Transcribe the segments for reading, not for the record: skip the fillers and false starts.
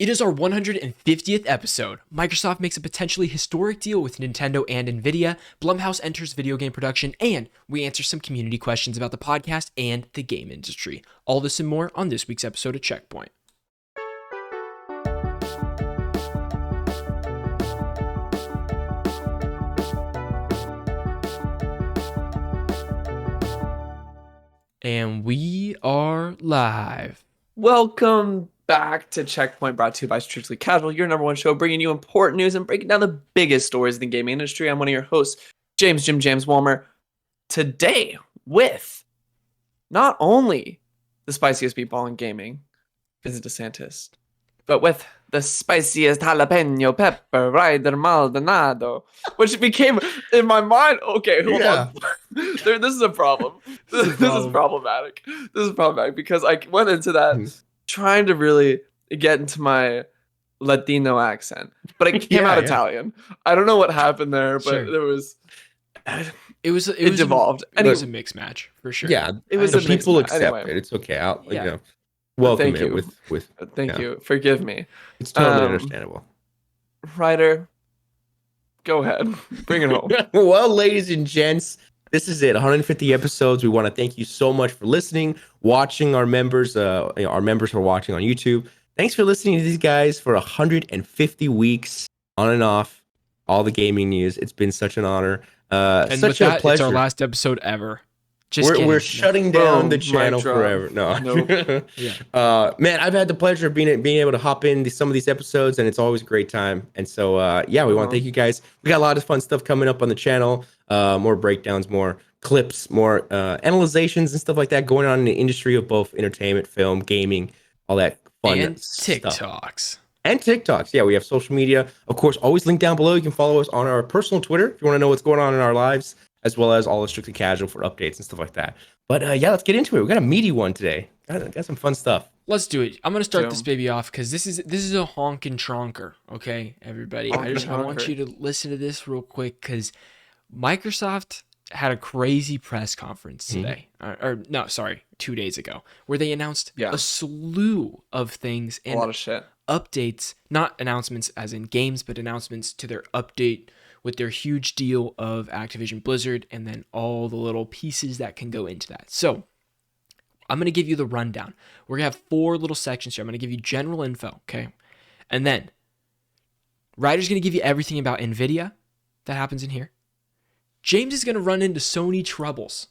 It is our 150th episode. Microsoft makes a potentially historic deal with Nintendo and Nvidia, Blumhouse enters video game production, and we answer some community questions about the podcast and the game industry. All this and more on this week's episode of Checkpoint. And we are live. Welcome back to Checkpoint, brought to you by Strictly Casual, your number one show, bringing you important news and breaking down the biggest stories in the gaming industry. I'm one of your hosts, James Walmer. Today, with not only the spiciest meatball in gaming, Vincent DeSantis, but with the spiciest jalapeno pepper Ryder Maldonado, which became in my mind. Okay, hold on. This is a problem. This is problematic. This is problematic because I went into that trying to really get into my Latino accent, but it came out Italian. I don't know what happened there, but there was. It devolved. It was a mixed match for sure. Yeah, it was. People accept it. It's okay. I'll welcome it with. Thank you. Forgive me. It's totally understandable. Ryder, go ahead. Bring it home. Well, ladies and gents, this is it. 150 episodes. We want to thank you so much for listening, watching our members. Our members who are watching on YouTube. Thanks for listening to these guys for 150 weeks on and off. All the gaming news. It's been such an honor. And such with a pleasure. It's our last episode ever. We're shutting down the channel forever. No. Man, I've had the pleasure of being able to hop in some of these episodes, and it's always a great time. And so, we want to thank you guys. We got a lot of fun stuff coming up on the channel. More breakdowns, more clips, more analyzations and stuff like that going on in the industry of both entertainment, film, gaming, all that fun and stuff. TikToks. And TikToks. Yeah, we have social media. Of course, always linked down below. You can follow us on our personal Twitter if you want to know what's going on in our lives, as well as all the Strictly Casual for updates and stuff like that. But let's get into it. We got a meaty one today. Got some fun stuff. Let's do it. I'm gonna start this baby off because this is a honkin' tronker. Okay, everybody. I want you to listen to this real quick because Microsoft had a crazy press conference today, 2 days ago, where they announced a slew of things and a lot of shit. Updates, not announcements as in games, but announcements to their update with their huge deal of Activision Blizzard and then all the little pieces that can go into that. So I'm going to give you the rundown. We're going to have 4 little sections here. I'm going to give you general info, okay? And then Ryder's going to give you everything about Nvidia that happens in here. James is going to run into Sony troubles.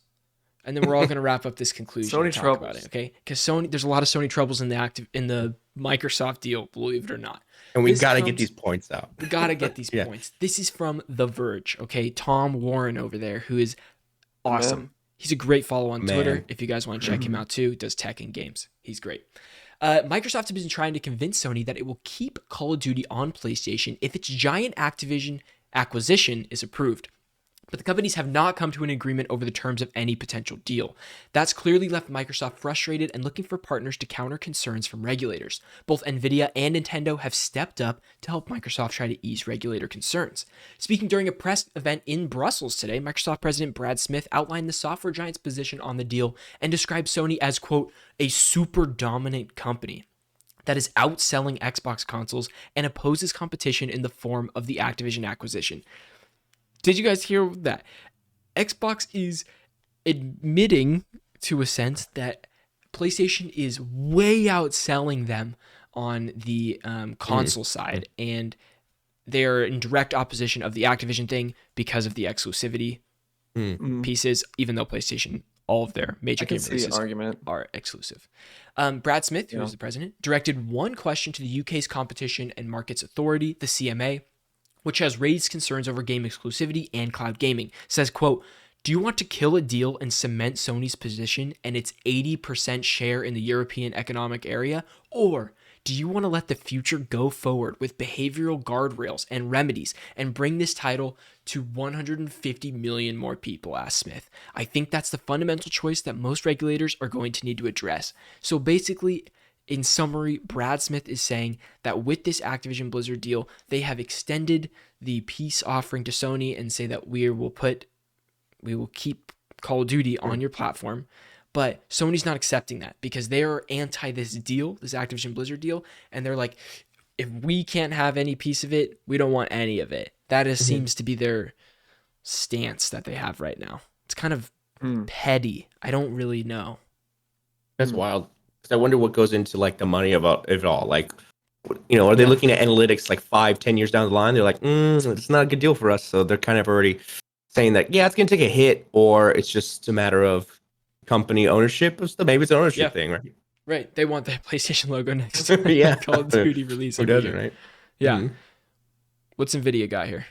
And then we're all going to wrap up this conclusion and talk about it, okay? Because there's a lot of Sony troubles in the Microsoft deal, believe it or not. And we got to get these points out. We got to get these points. This is from The Verge, okay? Tom Warren over there, who is awesome. He's a great follow on Twitter. If you guys want to check him out too, does tech and games. He's great. Microsoft has been trying to convince Sony that it will keep Call of Duty on PlayStation if its giant Activision acquisition is approved. But the companies have not come to an agreement over the terms of any potential deal. That's clearly left Microsoft frustrated and looking for partners to counter concerns from regulators. Both Nvidia and Nintendo have stepped up to help Microsoft try to ease regulator concerns. Speaking during a press event in Brussels today, Microsoft President Brad Smith outlined the software giant's position on the deal and described Sony as, quote, a super dominant company that is outselling Xbox consoles and opposes competition in the form of the Activision acquisition. Did you guys hear that? Xbox is admitting, to a sense, that PlayStation is way outselling them on the console side, and they're in direct opposition of the Activision thing because of the exclusivity pieces, even though PlayStation, all of their major game releases are exclusive. Brad Smith, who is the president, directed one question to the UK's Competition and Markets Authority, the CMA, which has raised concerns over game exclusivity and cloud gaming. Says, quote, do you want to kill a deal and cement Sony's position and its 80% share in the European economic area? Or do you want to let the future go forward with behavioral guardrails and remedies and bring this title to 150 million more people, asked Smith. I think that's the fundamental choice that most regulators are going to need to address. So basically, in summary, Brad Smith is saying that with this Activision Blizzard deal, they have extended the peace offering to Sony and say that we will keep Call of Duty on your platform. But Sony's not accepting that because they are anti this deal, this Activision Blizzard deal. And they're like, if we can't have any piece of it, we don't want any of it. That seems to be their stance that they have right now. It's kind of petty. I don't really know. That's wild. Because I wonder what goes into like the money of it all. Like, are they looking at analytics like 5-10 years down the line? They're like, it's not a good deal for us. So they're kind of already saying that, it's going to take a hit, or it's just a matter of company ownership of stuff. Maybe it's an ownership thing, right? Right. They want the PlayStation logo next to Call of Duty release. Who doesn't, right? Yeah. What's Nvidia got here?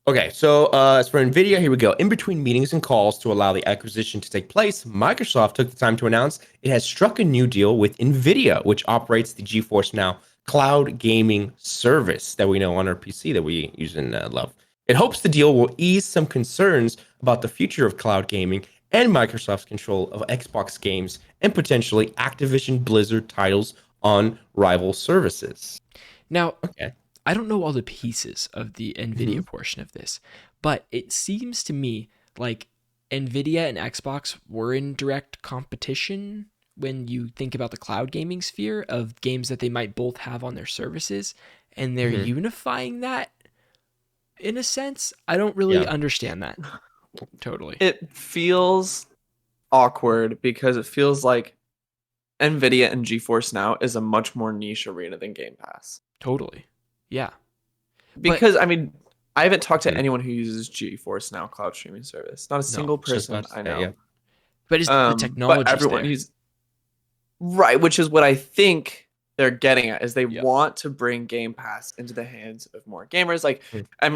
Okay, so as for Nvidia, here we go. In between meetings and calls to allow the acquisition to take place, Microsoft took the time to announce it has struck a new deal with Nvidia, which operates the GeForce Now cloud gaming service that we know on our PC that we use and love. It hopes the deal will ease some concerns about the future of cloud gaming and Microsoft's control of Xbox games and potentially Activision Blizzard titles on rival services. Now, I don't know all the pieces of the Nvidia portion of this, but it seems to me like Nvidia and Xbox were in direct competition when you think about the cloud gaming sphere of games that they might both have on their services, and they're unifying that in a sense. I don't really understand that totally. It feels awkward because it feels like Nvidia and GeForce Now is a much more niche arena than Game Pass. Totally. Yeah. Because, I haven't talked to anyone who uses GeForce Now cloud streaming service. Not a single person I know. Yeah. But it's the technology. But everyone right, which is what I think they're getting at, is they want to bring Game Pass into the hands of more gamers. Like,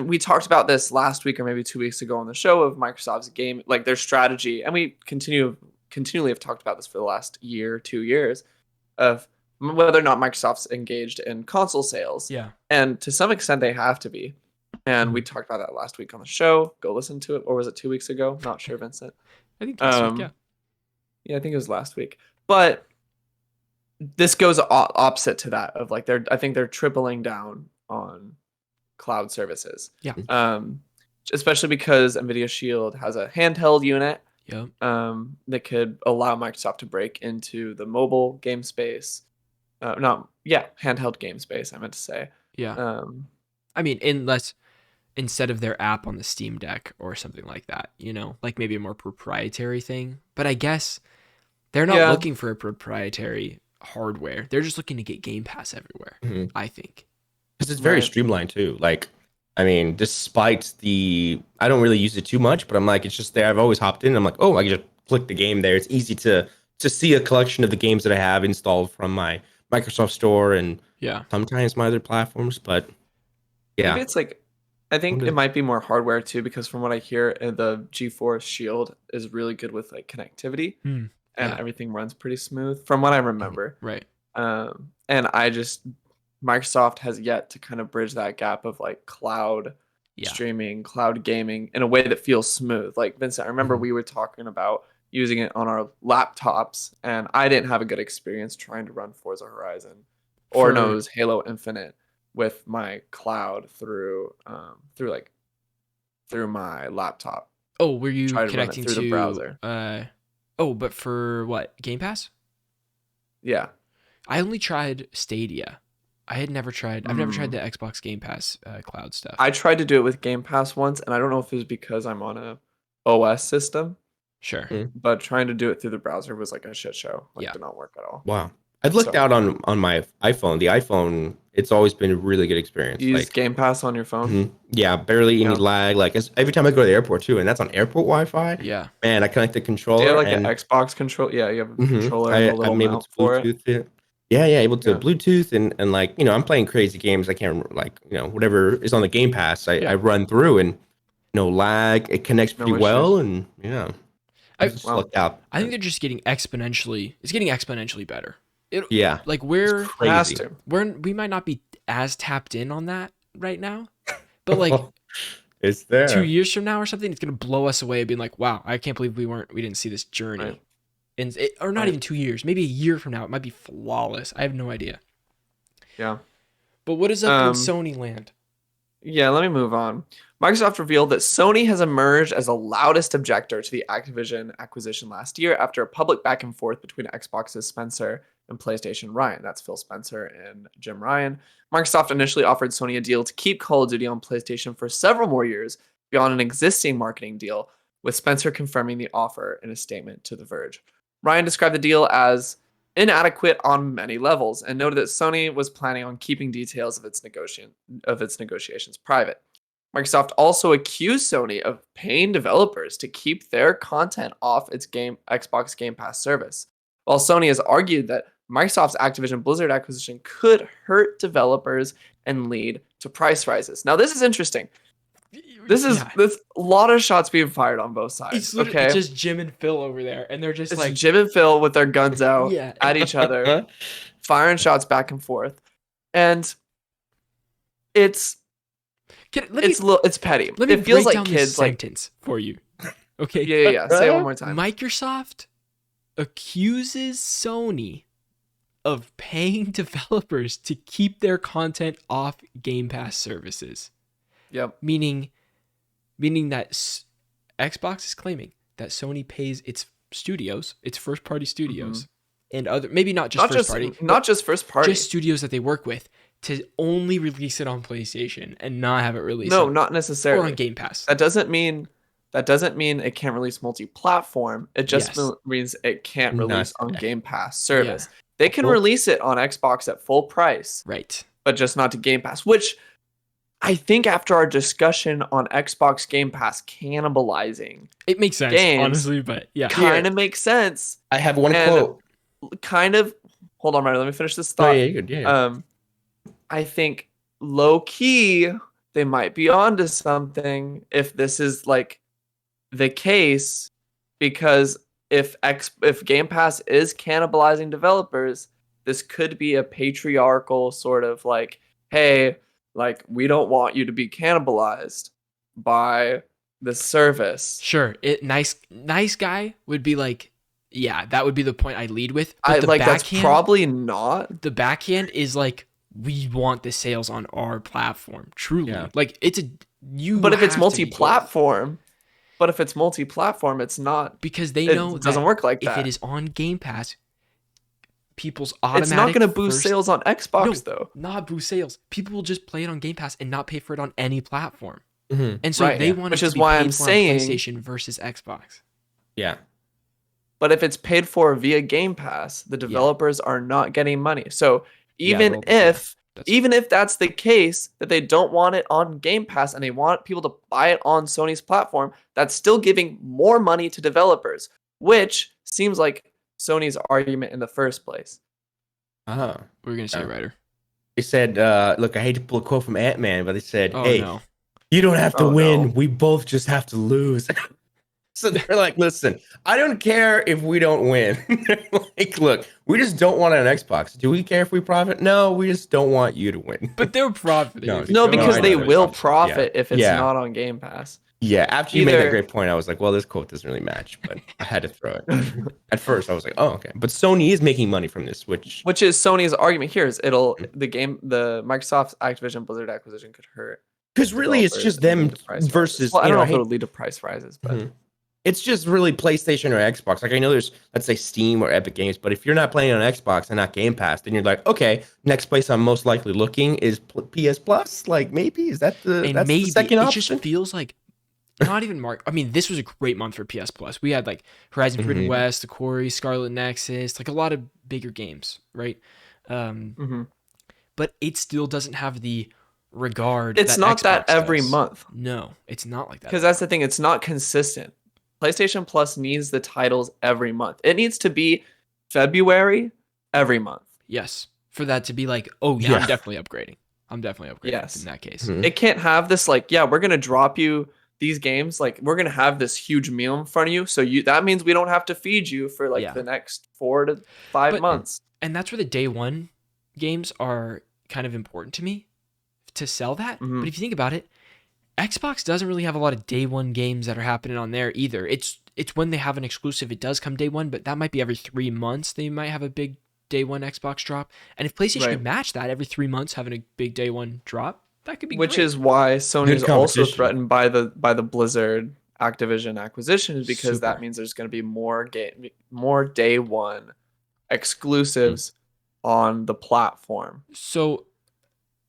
we talked about this last week or maybe 2 weeks ago on the show of Microsoft's game, like their strategy, and we continually have talked about this for the last 2 years of whether or not Microsoft's engaged in console sales. Yeah. And to some extent they have to be. And we talked about that last week on the show. Go listen to it. Or was it 2 weeks ago? Not sure, Vincent. I think last week, Yeah, I think it was last week. But this goes opposite to that of like I think they're tripling down on cloud services. Yeah. Especially because NVIDIA Shield has a handheld unit. Yeah. That could allow Microsoft to break into the mobile game space. Handheld game space, I meant to say. Yeah. Instead of their app on the Steam Deck or something like that, like maybe a more proprietary thing. But I guess they're not looking for a proprietary hardware. They're just looking to get Game Pass everywhere, I think. Because it's very streamlined too. Like, despite I don't really use it too much, but I'm like, it's just there. I've always hopped in. I'm like, I can just click the game there. It's easy to see a collection of the games that I have installed from my Microsoft Store and sometimes my other platforms. But maybe it's like, I think it might be more hardware too, because from what I hear, the GeForce Shield is really good with like connectivity and everything runs pretty smooth from what I remember. Right. And Microsoft has yet to kind of bridge that gap of like cloud streaming, cloud gaming in a way that feels smooth. Like Vincent, I remember we were talking about using it on our laptops, and I didn't have a good experience trying to run Forza Horizon or Halo Infinite with my cloud through my laptop. Oh, were you connecting to the browser? But for what? Game Pass? Yeah. I only tried Stadia. I've never tried the Xbox Game Pass cloud stuff. I tried to do it with Game Pass once, and I don't know if it was because I'm on a OS system. Sure. But trying to do it through the browser was like a shit show. Did not work at all. Wow. I've looked out on my iPhone. The iPhone, it's always been a really good experience. You use Game Pass on your phone? Yeah, barely any lag. Like every time I go to the airport too, and that's on airport Wi-Fi. Yeah. Man, I connect the controller. Do you have an Xbox control? Yeah, you have a controller and a little I'm able mount to for Bluetooth it. Able to Bluetooth and like, I'm playing crazy games. I can't whatever is on the Game Pass, I run through and no lag. It connects pretty well and I think they're just getting exponentially better. Like we might not be as tapped in on that right now, but like it's there 2 years from now or something, it's gonna blow us away, being like, wow, I can't believe we didn't see this journey. Right. Or not even 2 years, maybe a year from now, it might be flawless. I have no idea. Yeah. But what is up in Sony land? Yeah, let me move on. Microsoft revealed that Sony has emerged as the loudest objector to the Activision acquisition last year after a public back and forth between Xbox's Spencer and PlayStation Ryan. That's Phil Spencer and Jim Ryan. Microsoft initially offered Sony a deal to keep Call of Duty on PlayStation for several more years beyond an existing marketing deal, with Spencer confirming the offer in a statement to The Verge. Ryan described the deal as inadequate on many levels and noted that Sony was planning on keeping details of its negotiations private. Microsoft also accused Sony of paying developers to keep their content off its Xbox Game Pass service, while Sony has argued that Microsoft's Activision Blizzard acquisition could hurt developers and lead to price rises. Now, this is interesting. There's a lot of shots being fired on both sides. It's just Jim and Phil over there, and they're just it's like Jim and Phil with their guns out Yeah. at each other, firing shots back and forth, and it's petty. Let me it feels break like down kids this sentence for you. Okay. Yeah. Say it one more time. Microsoft accuses Sony of paying developers to keep their content off Game Pass services. Yep. Meaning that Xbox is claiming that Sony pays its studios, its first-party studios, and other maybe not just first party, just studios that they work with, to only release it on PlayStation and not have it released. No, not necessarily. Or on Game Pass. That doesn't mean it can't release multi-platform. It just means it can't release on Game Pass service. Yeah. They can release it on Xbox at full price, right? But just not to Game Pass, which I think after our discussion on Xbox Game Pass cannibalizing, it makes sense, games, honestly, but yeah, kind of makes sense. I have one quote. Hold on, Ryder, let me finish this thought. Yeah. I think low key they might be onto something if this is like the case, because if Game Pass is cannibalizing developers, this could be a patriarchal sort of like, hey, like, we don't want you to be cannibalized by the service. Sure. Nice guy would be like, yeah, that would be the point I lead with. But that's probably not. The backhand is like, we want the sales on our platform. Truly. Yeah. Like, But if it's multi-platform, it's not. Because they know it doesn't work like that. If it is on Game Pass, people's automatic. It's not going to boost sales on Xbox, though. Not boost sales. People will just play it on Game Pass and not pay for it on any platform. Mm-hmm. And so they want it to be paid for on PlayStation versus Xbox. Yeah. But if it's paid for via Game Pass, the developers are not getting money. So even if that's the case, that they don't want it on Game Pass and they want people to buy it on Sony's platform, that's still giving more money to developers, which seems like Sony's argument in the first place. What were you going to say, Ryder? They said, look, I hate to pull a quote from Ant-Man, but they said, you don't have to win. No. We both just have to lose. So they're like, listen, I don't care if we don't win. Like, look, we just don't want it on Xbox. Do we care if we profit? No, we just don't want you to win. But they're profiting. No, because they will profit if it's not on Game Pass. Yeah, after you made that great point, I was like, well, this quote doesn't really match, but I had to throw it. At first, I was like, oh, okay. But Sony is making money from this, which is Sony's argument here is the Microsoft's Activision Blizzard acquisition could hurt. Because really, it's just them versus. Well, I don't know if it'll lead to price rises, but it's just really PlayStation or Xbox. Like, I know there's, let's say, Steam or Epic Games, but if you're not playing on Xbox and not Game Pass, then you're like, okay, next place I'm most likely looking is PS Plus. Like, maybe is that the second option? It just feels like. Not even I mean, this was a great month for PS Plus. We had like Horizon Forbidden West, The Quarry, Scarlet Nexus, like a lot of bigger games, right? But it still doesn't have the regard. It's not that every month. No, it's not like that. Because that's the thing. It's not consistent. PlayStation Plus needs the titles every month. It needs to be February every month. Yes. For that to be like, oh, yeah, I'm definitely upgrading. In that case. It can't have this like, yeah, we're going to drop you these games, like we're gonna have this huge meal in front of you, so that means we don't have to feed you for like the next 4 to 5 months. And that's where the day one games are kind of important to me to sell that. But if you think about it, Xbox doesn't really have a lot of day one games that are happening on there either. It's when they have an exclusive, it does come day one, but that might be every 3 months they might have a big day one Xbox drop. And if PlayStation can match that every 3 months having a big day one drop, That could be Which great. is why Sony is also threatened by the Blizzard Activision acquisition, because that means there's going to be more day one exclusives on the platform. So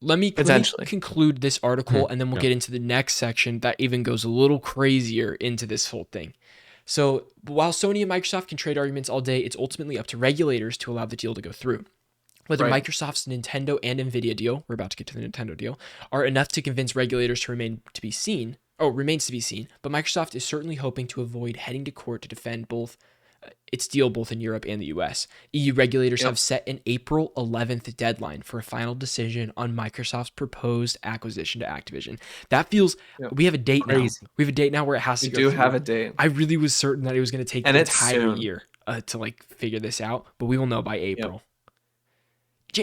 let me conclude this article, and then we'll get into the next section that even goes a little crazier into this whole thing. So while Sony and Microsoft can trade arguments all day, it's ultimately up to regulators to allow the deal to go through. Whether Microsoft's Nintendo and Nvidia deal, we're about to get to the Nintendo deal, are enough to convince regulators to remains to be seen, but Microsoft is certainly hoping to avoid heading to court to defend its deal both in Europe and the US. EU regulators have set an April 11th deadline for a final decision on Microsoft's proposed acquisition to Activision. That feels, we have a date now. We have a date now where it has to go through. We do have a date. I really was certain that it was going to take an entire year to like figure this out, but we will know by April.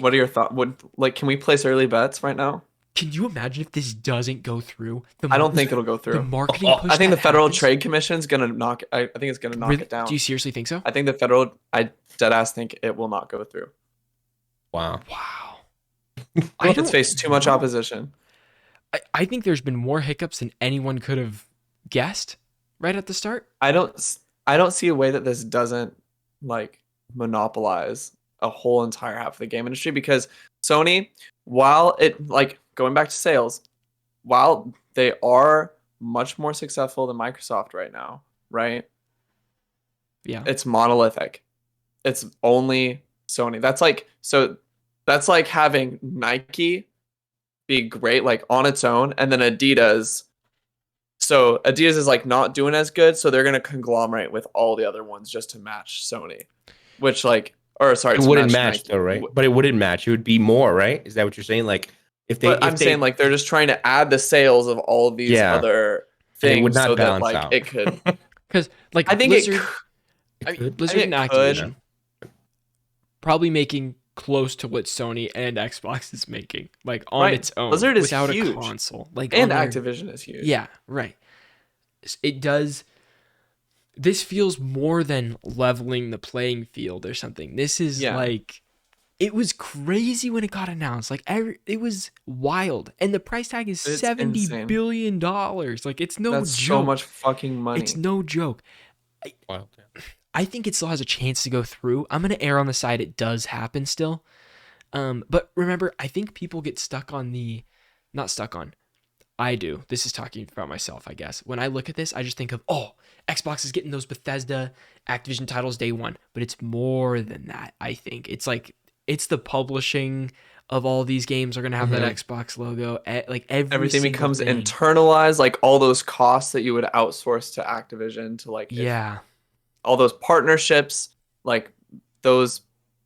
What are your thoughts? Can we place early bets right now? Can you imagine if this doesn't go through? I don't think it'll go through. The marketing push I think the Federal Trade Commission is going to knock. I think it's going to knock it down. Do you seriously think so? I think I deadass think it will not go through. Wow. I think it's faced too much opposition. I think there's been more hiccups than anyone could have guessed right at the start. I don't see a way that this doesn't like monopolize a whole entire half of the game industry, because Sony, while it like going back to sales, while they are much more successful than Microsoft right now, right? Yeah. It's monolithic. It's only Sony. That's like having Nike be great like on its own, and then Adidas. So Adidas is like not doing as good, so they're gonna conglomerate with all the other ones just to match Sony, which like. Or sorry, it wouldn't match though, right? But it wouldn't match. It would be more, right? Is that what you're saying? Like if they, I'm saying like they're just trying to add the sales of all of these other things, it would not so that like out. It could. Because like I think Blizzard, Blizzard and Activision probably making close to what Sony and Xbox is making, like on its own, Blizzard is without huge. A console. Like and Activision is huge. Yeah, right. It does. This feels more than leveling the playing field or something. This is like, it was crazy when it got announced. Like it was wild, and the price tag is $70 billion. Like it's no That's joke. So much fucking money. It's no joke. I think it still has a chance to go through. I'm gonna err on the side it does happen still. But remember, I think people get stuck on not stuck on. I do. This is talking about myself, I guess. When I look at this, I just think of, Xbox is getting those Bethesda Activision titles day one. But it's more than that, I think. It's like, it's the publishing of all these games are going to have that Xbox logo. Like everything becomes internalized, like all those costs that you would outsource to Activision to like, all those partnerships, like those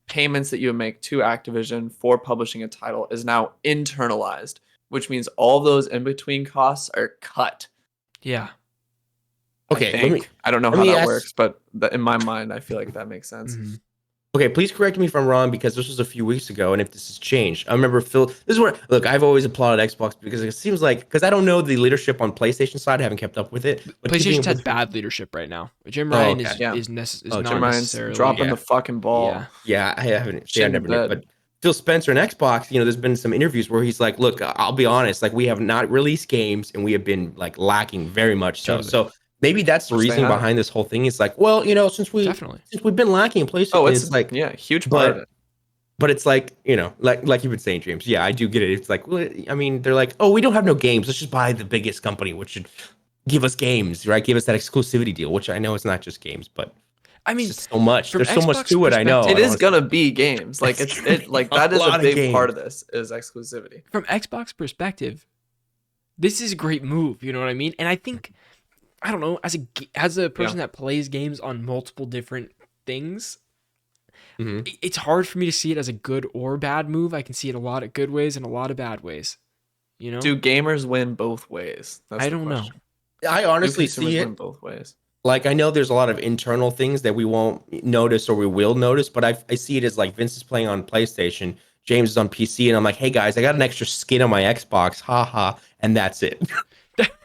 payments that you would make to Activision for publishing a title is now internalized, which means all those in-between costs are cut. Yeah. Okay. I don't know how that works, but in my mind, I feel like that makes sense. Mm-hmm. Okay, please correct me if I'm wrong, because this was a few weeks ago, and if this has changed. I remember Phil, this is where, look, I've always applauded Xbox because it seems like, because I don't know the leadership on PlayStation side, I haven't kept up with it. But PlayStation's had bad leadership right now. Jim Ryan is not Jim necessarily... Ryan's dropping the fucking ball. Yeah, I haven't. I never knew, but Phil Spencer and Xbox, there's been some interviews where he's like, look, I'll be honest, like we have not released games and we have been like lacking very much so. Totally. So maybe that's the reason behind this whole thing. It's like, well, since we've been lacking in PlayStation, it's like huge part of it. But it's like, like you've been saying, James. Yeah, I do get it. It's like, well, I mean, they're like, oh, we don't have no games. Let's just buy the biggest company, which should give us games, right? Give us that exclusivity deal, which I know is not just games, but I mean, so much. There's so much to it. I know it is gonna be games. Like like that is a big part of this is exclusivity. From Xbox perspective, this is a great move. You know what I mean? And I think, I don't know, as a person that plays games on multiple different things, it's hard for me to see it as a good or bad move. I can see it a lot of good ways and a lot of bad ways. Do gamers win both ways? I don't know. I honestly see it both ways. Like, I know there's a lot of internal things that we won't notice or we will notice, but I see it as like Vince is playing on PlayStation, James is on PC, and I'm like, hey guys, I got an extra skin on my Xbox, haha, and that's it.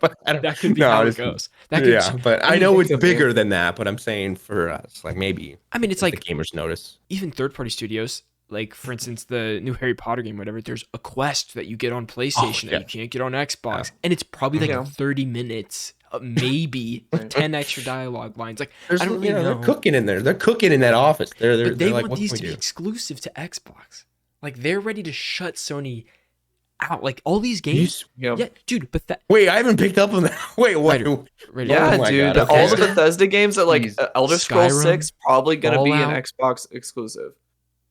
But that could be how it goes. But I know it's bigger than that, but I'm saying for us, like maybe it's like the gamers notice. Even third-party studios, like for instance, the new Harry Potter game, whatever, there's a quest that you get on PlayStation that you can't get on Xbox. And it's probably like 30 minutes, maybe 10 extra dialogue lines. Like, I don't really know. They're cooking in there. They're cooking in that office. But they like, want these to be exclusive to Xbox. Like, they're ready to shut Sony out. Like, all these games. Yeah, dude, but that. Wait, I haven't picked up on that. Wait, what? Right. Yeah, dude. Okay. All the Bethesda games are like Elder Scrolls 6 probably going to be an Xbox exclusive.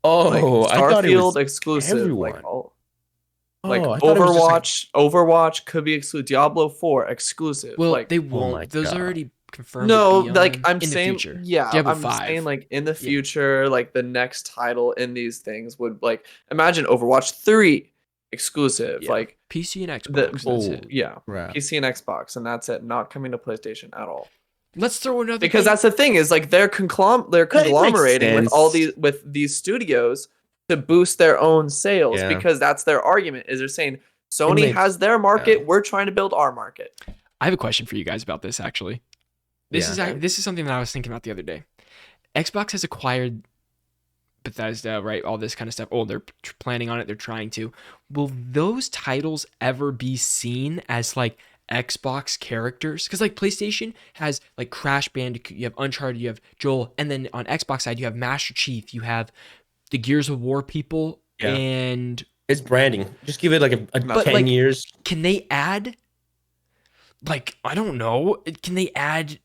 Oh, like, I thought it was exclusive. Everyone. Like Overwatch could be exclusive. Diablo 4 exclusive. Well, like, they won't. Those are already confirmed. No, like I'm saying, Diablo 5. saying like in the future, like the next title in these things would like imagine Overwatch 3 exclusive, like PC and Xbox. PC and Xbox, and that's it. Not coming to PlayStation at all. Let's throw another because that's the thing is like they're conglomerating with these studios to boost their own sales because that's their argument is they're saying Sony has their market, we're trying to build our market. I have a question for you guys about this actually. This is something that I was thinking about the other day. Xbox has acquired Bethesda, right? All this kind of stuff. Oh, they're planning on it. They're trying to. Will those titles ever be seen as like Xbox characters? Because like PlayStation has like Crash Bandicoot, you have Uncharted, you have Joel, and then on Xbox side you have Master Chief, you have the Gears of War people, and it's branding. Just give it like a 10 years. Can they add? Like I don't know. Can they add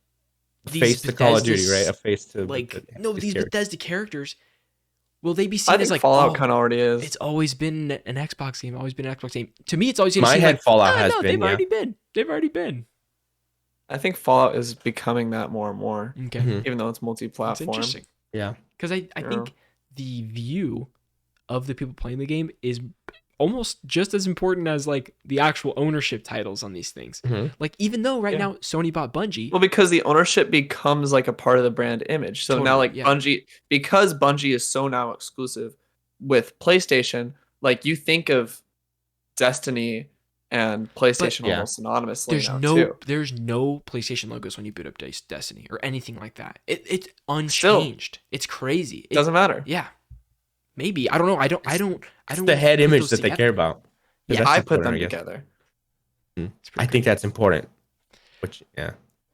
these face to Call of Duty, right? A face to like these Bethesda characters. Will they be seen as like Fallout kind of already is? It's always been an Xbox game. Always been an Xbox game. To me, it's always my head. Like, Fallout has been. They've already been. They've already been. I think Fallout is becoming that more and more. Okay. Even though it's multi-platform. That's interesting. Yeah. Because I think the view of the people playing the game is almost just as important as like the actual ownership titles on these things. Like even though now Sony bought Bungie. Well, because the ownership becomes like a part of the brand image. So now like Bungie, because Bungie is so now exclusive with PlayStation, like you think of Destiny and PlayStation almost synonymously. There's no PlayStation logos when you boot up Destiny or anything like that. It's unchanged. Still, it's crazy. It doesn't matter. Yeah. Maybe. I don't know. I don't it's the head image that they care about. Yeah, I put them together. I think that's important.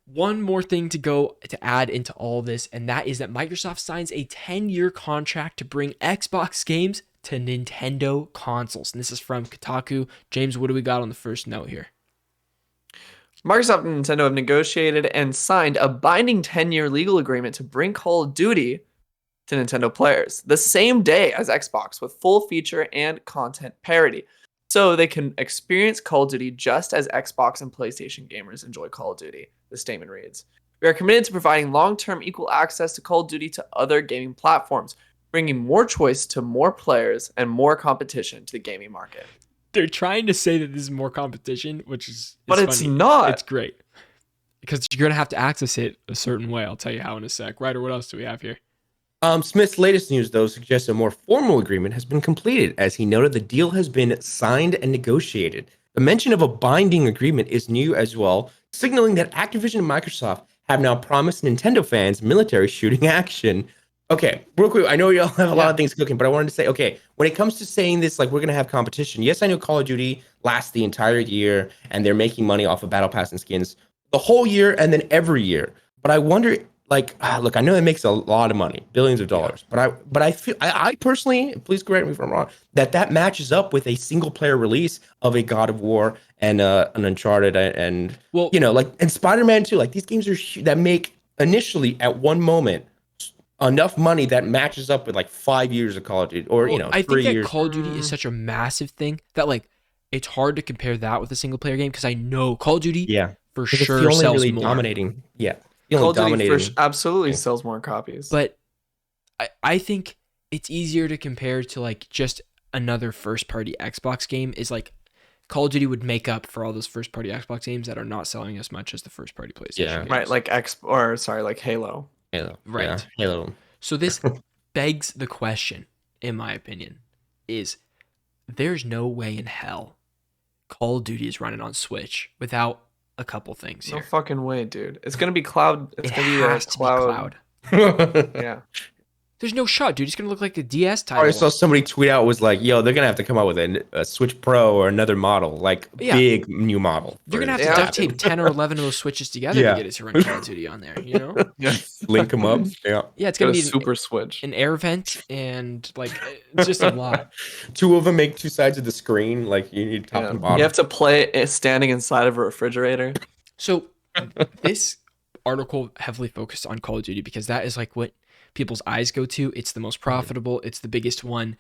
One more thing to add into all this, and that is that Microsoft signs a 10-year contract to bring Xbox games to Nintendo consoles. And this is from Kotaku. James, what do we got on the first note here? Microsoft and Nintendo have negotiated and signed a binding 10-year legal agreement to bring Call of Duty to Nintendo players the same day as Xbox with full feature and content parity. So they can experience Call of Duty just as Xbox and PlayStation gamers enjoy Call of Duty, the statement reads. We are committed to providing long-term equal access to Call of Duty to other gaming platforms, bringing more choice to more players and more competition to the gaming market. They're trying to say that this is more competition, which is but it's funny. Not. It's great. Because you're going to have to access it a certain way. I'll tell you how in a sec. Ryder, what else do we have here? Smith's latest news, though, suggests a more formal agreement has been completed, as he noted the deal has been signed and negotiated. The mention of a binding agreement is new as well, signaling that Activision and Microsoft have now promised Nintendo fans military shooting action. Okay, real quick, I know y'all have a lot of things cooking, but I wanted to say, okay, when it comes to saying this, like, we're going to have competition, yes, I know Call of Duty lasts the entire year, and they're making money off of Battle Pass and skins the whole year and then every year. But I wonder... Like, look, I know it makes a lot of money, billions of dollars, but I feel I personally, please correct me if I'm wrong, that matches up with a single player release of a God of War and an Uncharted and and Spider-Man 2. Like these games are that make initially at one moment enough money that matches up with like 5 years of Call of Duty or I 3 think years. That Call of Duty is such a massive thing that like it's hard to compare that with a single player game because I know Call of Duty for sure it's sells really more. Dominating. Yeah. Call of Duty absolutely sells more copies. But I think it's easier to compare to like just another first party Xbox game is like Call of Duty would make up for all those first party Xbox games that are not selling as much as the first party PlayStation games. Right, like like Halo. Right. Yeah, Halo. So this begs the question, in my opinion, is there's no way in hell Call of Duty is running on Switch without a couple things here. No fucking way, dude. It's gonna be cloud. It's gonna be has to cloud. be cloud. Yeah. There's no shot, dude. It's gonna look like the DS title. I saw somebody tweet out was like, "Yo, they're gonna have to come out with a Switch Pro or another model, like big new model." You're gonna have to duct tape 10 or 11 of those Switches together to get it to run Call of Duty on there. You know? Link them up. Yeah, it's gonna be super Switch, an air vent, and like it's just a lot. Two of them make two sides of the screen. Like you need top and bottom. You have to play it standing inside of a refrigerator. So this article heavily focused on Call of Duty because that is like what people's eyes go to. It's the most profitable. It's the biggest one.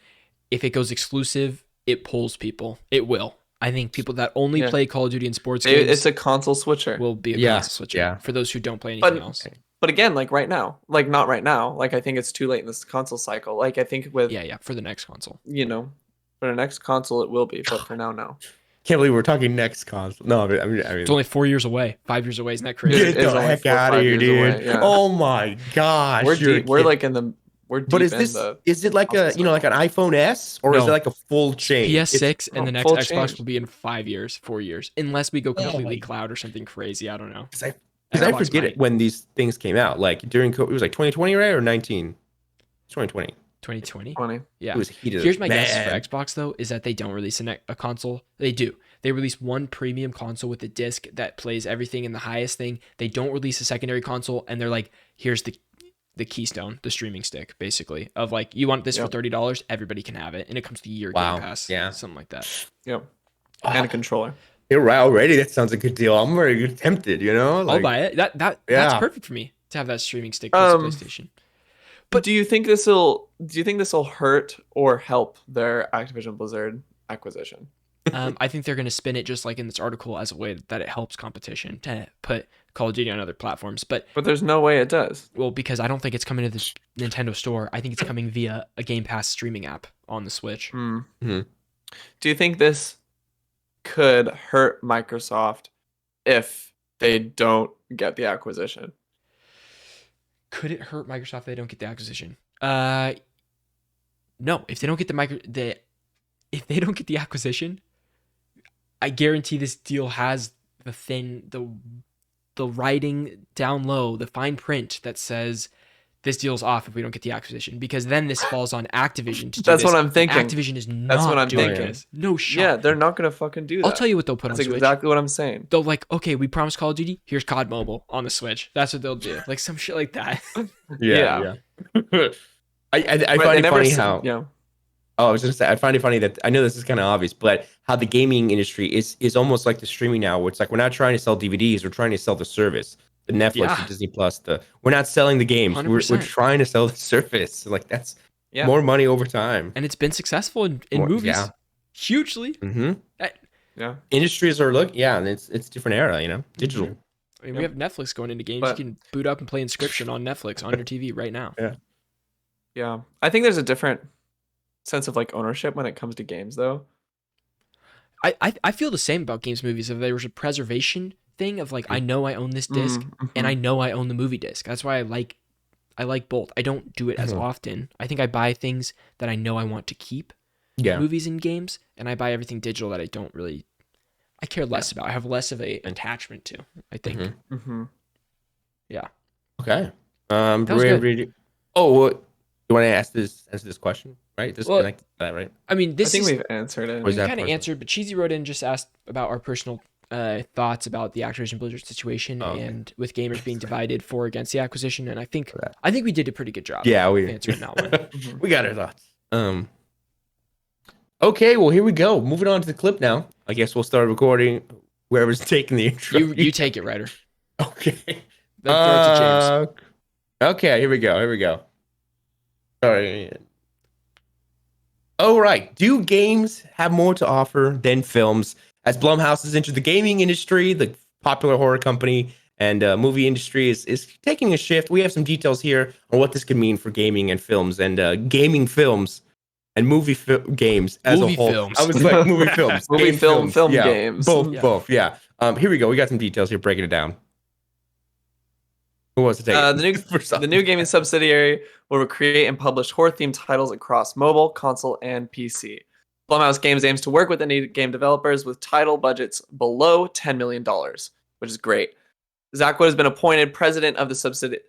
If it goes exclusive, it pulls people. It will. I think people that only play Call of Duty and sports games, it's a console switcher. Will be a console switcher. Yeah. For those who don't play anything else. But again, like right now, like not right now. Like I think it's too late in this console cycle. Like I think with for the next console. You know, for the next console it will be, but for now, no. Can't believe we're talking next console. No, I mean, it's only 4 years away. 5 years away. Isn't that crazy? Get the heck out of here, dude! Oh my gosh, we're like in the But is it like a like an iPhone S or is it like a full change? PS6 and the next Xbox will be in 5 years, 4 years, unless we go completely cloud or something crazy. I don't know. Because I forget it when these things came out. Like during COVID, it was like 2020, right, or 19? 2020. 2020. Yeah. It was heated. Here's my guess for Xbox though, is that they don't release a console. They do. They release one premium console with a disc that plays everything in the highest thing. They don't release a secondary console, and they're like, here's the keystone, the streaming stick, basically, of like, you want this for $30, everybody can have it, and it comes to year Gamepass, something like that. Yep. And a controller. You're right already. That sounds like a good deal. I'm very tempted. Like, I'll buy it. That's perfect for me to have that streaming stick plus PlayStation. But do you think this will hurt or help their Activision Blizzard acquisition? I think they're going to spin it just like in this article as a way that it helps competition to put Call of Duty on other platforms. But there's no way it does. Well, because I don't think it's coming to the Nintendo store. I think it's coming via a Game Pass streaming app on the Switch. Mm-hmm. Do you think this could hurt Microsoft if they don't get the acquisition? Could it hurt Microsoft if they don't get the acquisition? No. If they don't get if they don't get the acquisition, I guarantee this deal has the writing down low, the fine print that says this deal's off if we don't get the acquisition, because then this falls on Activision to do That's what I'm thinking. Activision is not doing this. No shot. Yeah, they're not gonna fucking do that. I'll tell you what they'll put on Switch. That's exactly what I'm saying. They'll like, okay, we promised Call of Duty. Here's COD Mobile on the Switch. That's what they'll do. Like some shit like that. Yeah. I find it funny how. Yeah. Oh, I was gonna say, I find it funny that I know this is kind of obvious, but how the gaming industry is almost like the streaming now, where it's like we're not trying to sell DVDs, we're trying to sell the service, the Netflix, the Disney Plus. We're not selling the games, we're trying to sell the service. Like that's more money over time, and it's been successful in movies, hugely. Industries are and it's different era, digital. I mean, we have Netflix going into games. You can boot up and play Inscription on Netflix on your TV right now. Yeah. I think there's a different sense of like ownership when it comes to games though. I feel the same about games movies. If there was a preservation thing of like, I know I own this disc and I know I own the movie disc. That's why I like both. I don't do it as often. I think I buy things that I know I want to keep, movies and games, and I buy everything digital that I care less about. I have less of a attachment to, I think. Yeah. Okay. You want to ask this question? Right, disconnect that, right? I mean, I think we've answered it. We kind of answered, but Cheesy wrote in, just asked about our personal thoughts about the Activision Blizzard situation and with gamers being divided for against the acquisition. And I think we did a pretty good job. Yeah, we answered that one. We got our thoughts. Okay, well here we go. Moving on to the clip now. I guess we'll start recording. Whoever's taking the intro. You take it, Ryder. Okay. Then throw it to James. Okay, here we go. Sorry. All right. Do games have more to offer than films? As Blumhouse has entered the gaming industry, the popular horror company and movie industry is taking a shift. We have some details here on what this could mean for gaming and films and gaming films and games as a whole. Films. I was like movie films. film games. Both. Yeah. Here we go. We got some details here breaking it down. Who wants to take it? The new gaming subsidiary will create and publish horror-themed titles across mobile, console, and PC. Blumhouse Games aims to work with indie game developers with title budgets below $10 million, which is great. Zach Wood has been appointed president of the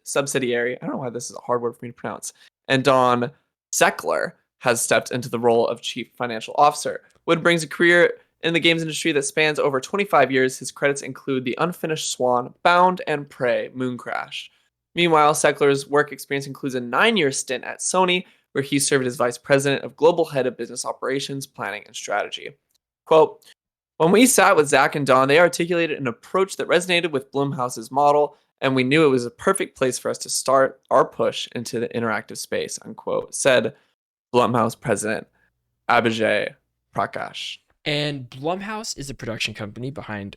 subsidiary. I don't know why this is a hard word for me to pronounce. and Don Seckler has stepped into the role of chief financial officer. Wood brings a career in the games industry that spans over 25 years. His credits include The Unfinished Swan, Bound and Prey, Mooncrash. Meanwhile, Seckler's work experience includes a 9-year stint at Sony, where he served as vice president of global head of business operations, planning, and strategy. Quote, when we sat with Zach and Don, they articulated an approach that resonated with Blumhouse's model, and we knew it was a perfect place for us to start our push into the interactive space, unquote, said Blumhouse president Abhijay Prakash. And Blumhouse is a production company behind,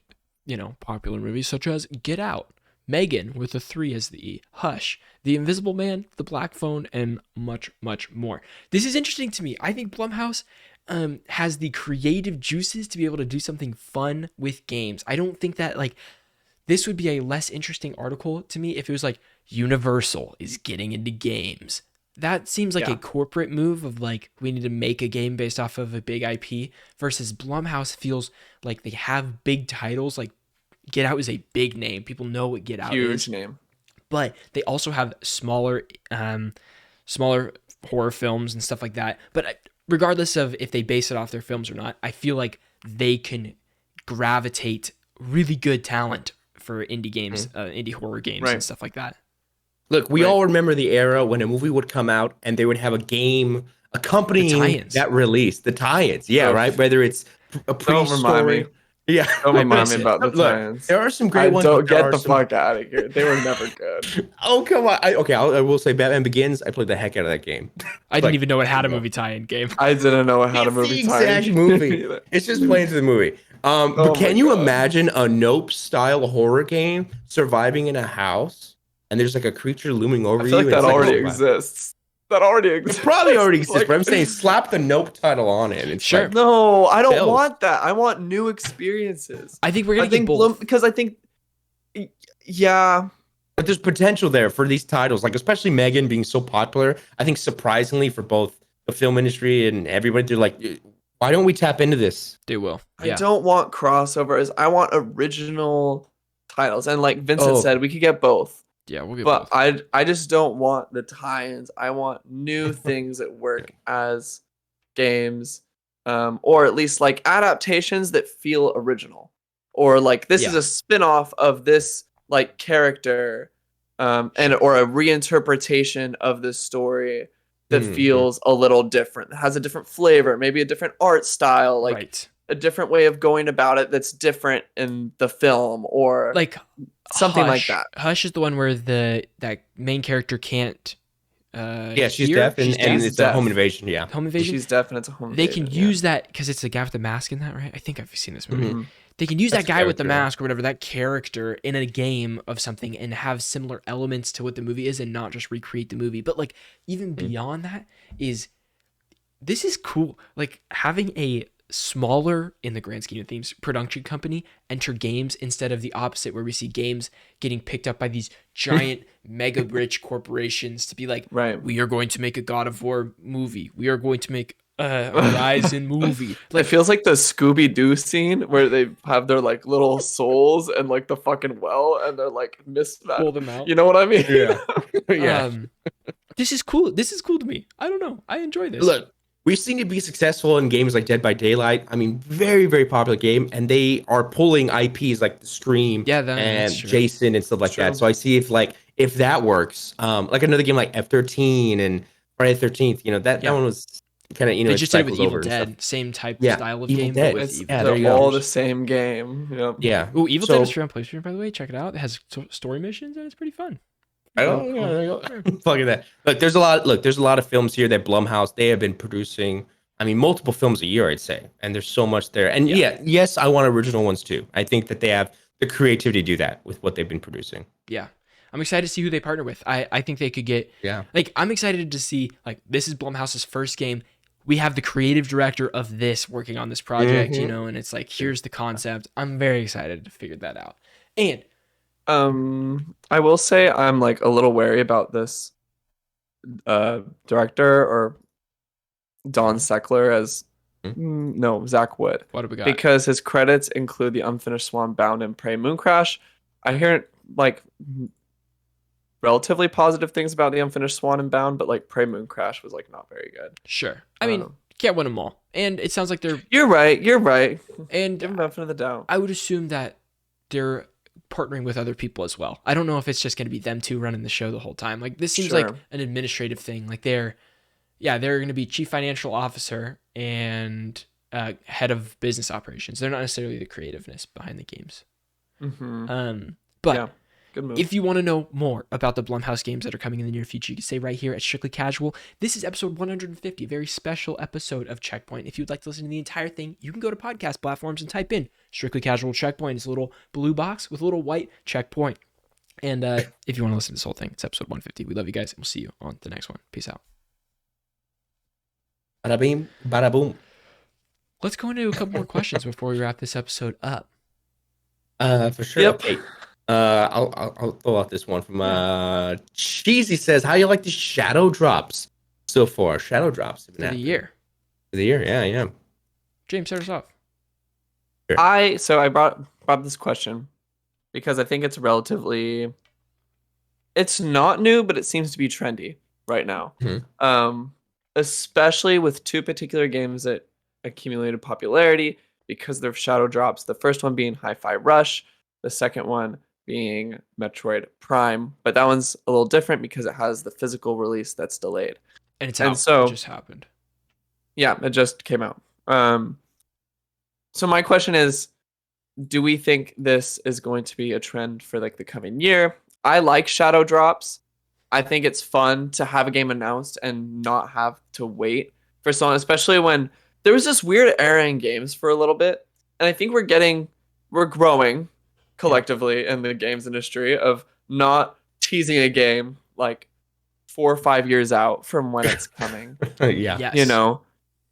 popular movies such as Get Out, Megan with a 3 as the E, Hush, The Invisible Man, The Black Phone, and much, much more. This is interesting to me. I think Blumhouse has the creative juices to be able to do something fun with games. I don't think that this would be a less interesting article to me if it was like Universal is getting into games. That seems like a corporate move of we need to make a game based off of a big IP versus Blumhouse feels like they have big titles. Like Get Out is a big name. People know what Get Out is. Huge name. But they also have smaller horror films and stuff like that. But regardless of if they base it off their films or not, I feel like they can gravitate really good talent for indie games, indie horror games and stuff like that. Look, we all remember the era when a movie would come out and they would have a game accompanying that release. The tie-ins, right? Whether it's a pre-story. Don't remind me about the tie-ins. There are some great ones. Don't get the fuck out of here. They were never good. Oh, come on. I will say Batman Begins, I played the heck out of that game. I didn't even know it had a movie tie-in game. I didn't know it had a movie tie-in. It's the exact movie. It's just playing to the movie. But can you imagine a Nope-style horror game surviving in a house? And there's a creature looming over you. I feel like that already exists. That already exists. It probably already exists, but I'm saying slap the Nope title on it. It's sure. No, I don't want that. I want new experiences. I think we're going to get both. Because I think, But there's potential there for these titles, especially Megan being so popular. I think surprisingly for both the film industry and everybody, they're like, why don't we tap into this? They will. I don't want crossovers. I want original titles. And like Vincent said, we could get both. Yeah, we'll get both. But I just don't want the tie-ins. I want new things that work as games, or at least adaptations that feel original, or this is a spin-off of this character, and or a reinterpretation of this story that feels a little different, that has a different flavor, maybe a different art style, a different way of going about it that's different in the film, or something Hush. like that. Hush is the one where that main character can't. She's deaf, and it's a home invasion. Yeah, home invasion. She's deaf, and it's a home They invasion. can use that because it's the guy with the mask in that, right? I think I've seen this movie. They can use that guy with the mask or whatever, that character in a game of something, and have similar elements to what the movie is, and not just recreate the movie. But even beyond that this is cool. Having a smaller, in the grand scheme of things, production company enter games instead of the opposite, where we see games getting picked up by these giant mega rich corporations to be we are going to make a God of War movie, we are going to make a Horizon movie. It feels like the Scooby-Doo scene where they have their little souls and the fucking well, and they're mismatched. Pull them out. You know what I mean? Yeah. This is cool to me. I don't know, I enjoy this. Look, we've seen it be successful in games like Dead by Daylight. I mean, very, very popular game, and they are pulling IPs like The Stream and Jason and stuff like that. So I see if that works, another game like F-13 and Friday the 13th. That one was kind of they just did it with Evil Dead, same type style of game. Dead. But with they're all the same game. Yep. Yeah. Oh, Evil Dead is free on PlayStation, by the way. Check it out. It has story missions and it's pretty fun. There you go. Look at that. Look, there's a lot of films here that Blumhouse, they have been producing. I mean, multiple films a year, I'd say. And there's so much there. And yes, I want original ones too. I think that they have the creativity to do that with what they've been producing. Yeah. I'm excited to see who they partner with. I think they could get, I'm excited to see, this is Blumhouse's first game. We have the creative director of this working on this project, and it's here's the concept. I'm very excited to figure that out. And I will say I'm a little wary about this director, or Don Seckler as Zach Wood. What do we got? Because his credits include The Unfinished Swan, Bound and Prey, Mooncrash. I hear it relatively positive things about the Unfinished Swan and Bound, but like Prey Moon Crash was like not very good. Sure. I mean, can't win them all. And it sounds like they're... You're right. And give them benefit of the doubt. I would assume that they're partnering with other people as well. I don't know if it's just going to be them two running the show the whole time. Like, this seems like an administrative thing. Like, they're going to be chief financial officer and head of business operations. They're not necessarily the creativeness behind the games. But if you want to know more about the Blumhouse games that are coming in the near future, you can stay right here at Strictly Casual. This is episode 150, a very special episode of Checkpoint. If you'd like to listen to the entire thing, you can go to podcast platforms and type in Strictly Casual Checkpoint. It's a little blue box with a little white checkpoint. And if you want to listen to this whole thing, it's episode 150. We love you guys, and we'll see you on the next one. Peace out. Bada bing, bada boom. Let's go into a couple more questions before we wrap this episode up. For sure. Yep. Okay. I'll throw out this one from Cheesy says, how you like the shadow drops so far? Shadow drops for the year. For the year, yeah. James, start us off. Sure. I brought this question because I think it's relatively, it's not new, but it seems to be trendy right now. Especially with two particular games that accumulated popularity because they're shadow drops. The first one being Hi-Fi Rush, the second one being Metroid Prime, but that one's a little different because it has the physical release that's delayed. And it's out. So it just happened. Yeah, it just came out. So my question is, do we think this is going to be a trend for like the coming year? I like shadow drops. I think it's fun to have a game announced and not have to wait for someone, especially when there was this weird era in games for a little bit. And I think we're growing collectively in the games industry of not teasing a game like 4 or 5 years out from when it's coming. Yes. You know?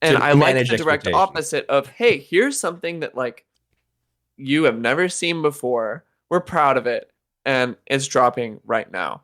And I like the direct opposite of, hey, here's something that like you have never seen before. We're proud of it. And it's dropping right now.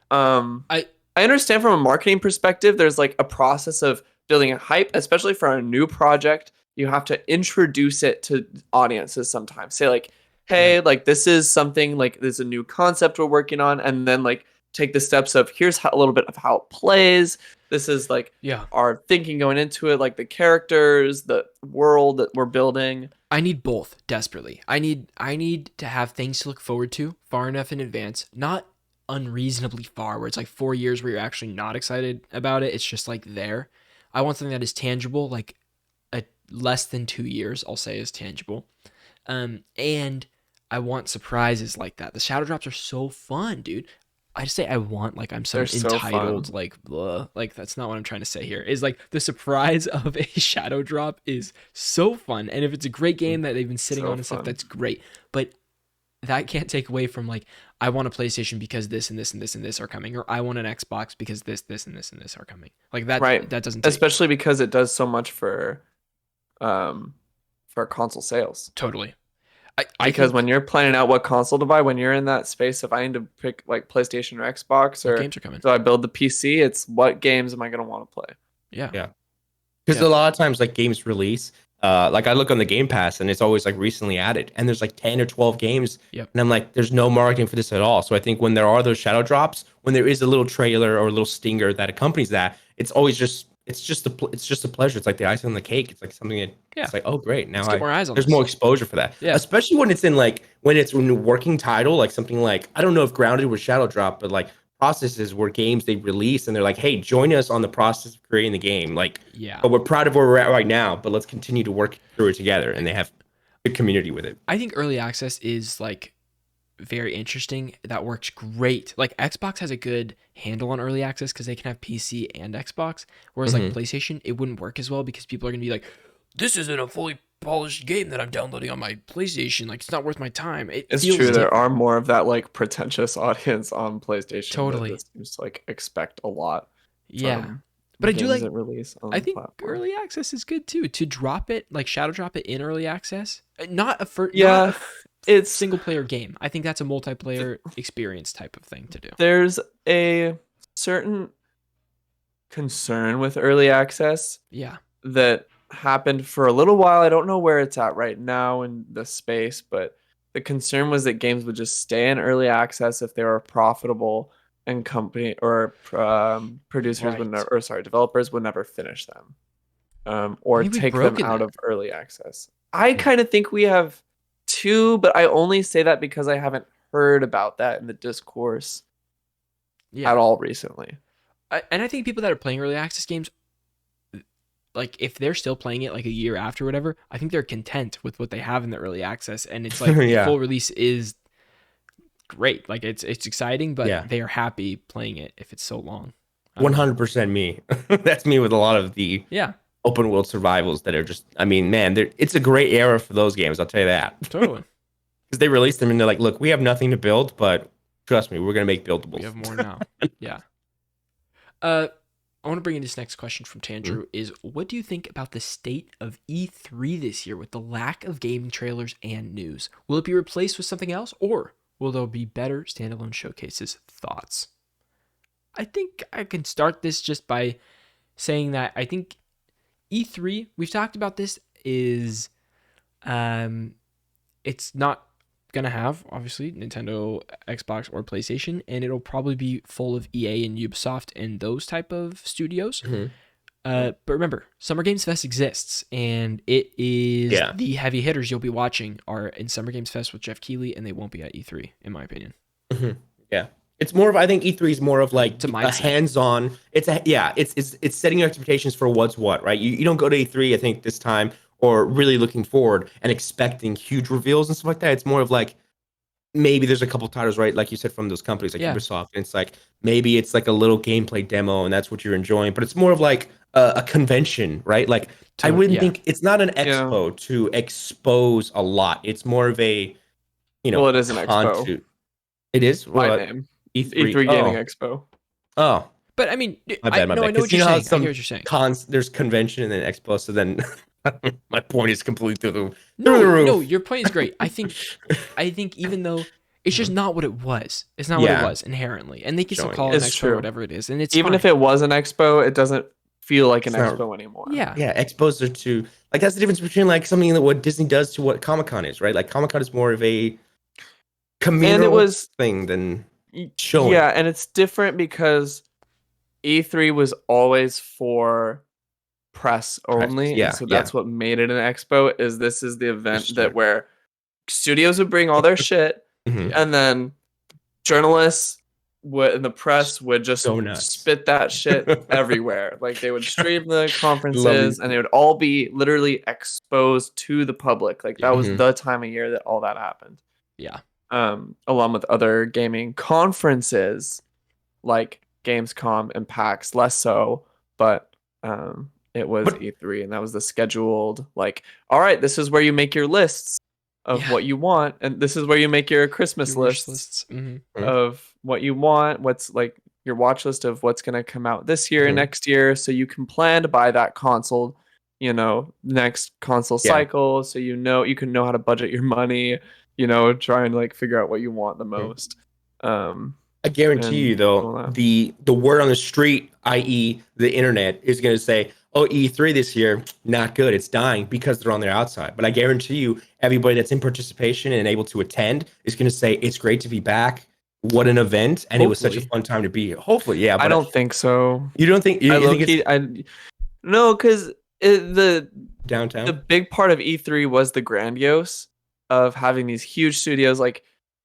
I understand from a marketing perspective, there's like a process of building a hype, especially for a new project. You have to introduce it to audiences sometimes. Say like, hey, like this is something like there's a new concept we're working on, and then like take the steps of here's a little bit of how it plays. This is like our thinking going into it, like the characters, the world that we're building. I need both desperately. I need to have things to look forward to far enough in advance, not unreasonably far where it's like 4 years where you're actually not excited about it. It's just like there. I want something that is tangible, like less than 2 years, I'll say is tangible. And I want surprises like that. The shadow drops are so fun, dude. I just say I want, like I'm some entitled, like blah. Like that's not what I'm trying to say here. Is like the surprise of a shadow drop is so fun. And if it's a great game that they've been sitting on and stuff, that's great. But that can't take away from like, I want a PlayStation because this and this and this and this are coming, or I want an Xbox because this and this and this are coming. Like that, that doesn't take... Especially because it does so much for console sales. Totally. Because when you're planning out what console to buy, when you're in that space of I need to pick like PlayStation or Xbox, or games are coming. So I build the PC, it's what games am I going to want to play? Yeah. Because a lot of times like games release, like I look on the Gamepass and it's always like recently added, and there's like 10 or 12 games, and I'm like, there's no marketing for this at all. So I think when there are those shadow drops, when there is a little trailer or a little stinger that accompanies that, it's always just a pleasure. It's like the icing on the cake. It's like something that it's like, oh great, now there's more exposure for that. Yeah. Especially when it's in like when it's a working title, like something like, I don't know if Grounded was shadow drop, but like processes were games they release and they're like, hey, join us on the process of creating the game. Like, but we're proud of where we're at right now, but let's continue to work through it together. And they have a community with it. I think early access is like very interesting. That works great. Like Xbox has a good handle on early access because they can have PC and Xbox, whereas like PlayStation, it wouldn't work as well because people are gonna be like, this isn't a fully polished game that I'm downloading on my PlayStation. Like it's not worth my time. It's true. Different. There are more of that like pretentious audience on PlayStation. Totally. That seems to like expect a lot. But I do like release on I think platform. Early access is good too. To drop it, like shadow drop it in early access, not a it's single player game. I think that's a multiplayer experience type of thing to do. There's a certain concern with early access. That happened for a little while. I don't know where it's at right now in the space, but the concern was that games would just stay in early access if they were profitable and company or producers would never, or sorry, developers would never finish them, or take them out of early access. I kind of think we have two, but I only say that because I haven't heard about that in the discourse at all recently. And I think people that are playing early access games, like if they're still playing it like a year after or whatever, I think they're content with what they have in the early access, and it's like the full release is great. Like it's exciting, but they are happy playing it if it's so long. 100% me. That's me with a lot of the open world survivals that are just, I mean, man, it's a great era for those games. I'll tell you that. Totally. Because they released them and they're like, look, we have nothing to build, but trust me, we're going to make buildables. We have more now. Yeah. I want to bring in this next question from Tandrew is, what do you think about the state of E3 this year with the lack of gaming trailers and news? Will it be replaced with something else, or will there be better standalone showcases? Thoughts? I think I can start this just by saying that I think E3, we've talked about this, is it's not going to have, obviously, Nintendo, Xbox, or PlayStation, and it'll probably be full of EA and Ubisoft and those type of studios. But remember, Summer Games Fest exists, and it is the heavy hitters you'll be watching are in Summer Games Fest with Jeff Keighley, and they won't be at E3, in my opinion. Yeah. It's more of, I think E3 is more of like a hands-on. It's setting your expectations for what's what, right? You don't go to E3, I think, this time, or really looking forward and expecting huge reveals and stuff like that. It's more of like, maybe there's a couple titles, right? Like you said, from those companies like Ubisoft. And it's like, maybe it's like a little gameplay demo and that's what you're enjoying. But it's more of like a convention, right? Like, I wouldn't think, it's not an expo to expose a lot. It's more of a, well, it is an expo. It is? My name. E3 Gaming Expo. Oh. But I mean, my bad. I know what you're saying. I hear what you're saying. There's convention and then expo, so then my point is completely through the roof. No, your point is great. I think even though it's just not what it was. It's not what it was inherently. And they can still call it an expo or whatever it is. And it's even if it was an expo, it doesn't feel like an expo anymore. Yeah. Yeah, expos are too, like, that's the difference between like something that what Disney does to what Comic-Con is, right? Like Comic-Con is more of a communal thing than showing. Yeah, and it's different because E3 was always for press only. Yeah, so that's what made it an expo. This is the event that where studios would bring all their shit, and then journalists and the press would just spit that shit everywhere. Like they would stream the conferences, and they would all be literally exposed to the public. Like that was the time of year that all that happened. Yeah. Along with other gaming conferences like Gamescom and PAX, less so, but it was E3, and that was the scheduled, like, all right, this is where you make your lists of what you want, and this is where you make your Christmas lists of what you want, what's like your watch list of what's going to come out this year and next year, so you can plan to buy that console, next console cycle, so you can know how to budget your money, try and like figure out what you want the most. I guarantee you, though, the word on the street, i.e. the internet, is going to say, oh, E3 this year, not good. It's dying because they're on their outside. But I guarantee you, everybody that's in participation and able to attend is going to say, it's great to be back. What an event. And it was such a fun time to be here. Hopefully, yeah. But I don't think so. You don't think? No, because the downtown, the big part of E3 was the grandiose of having these huge studios. Like,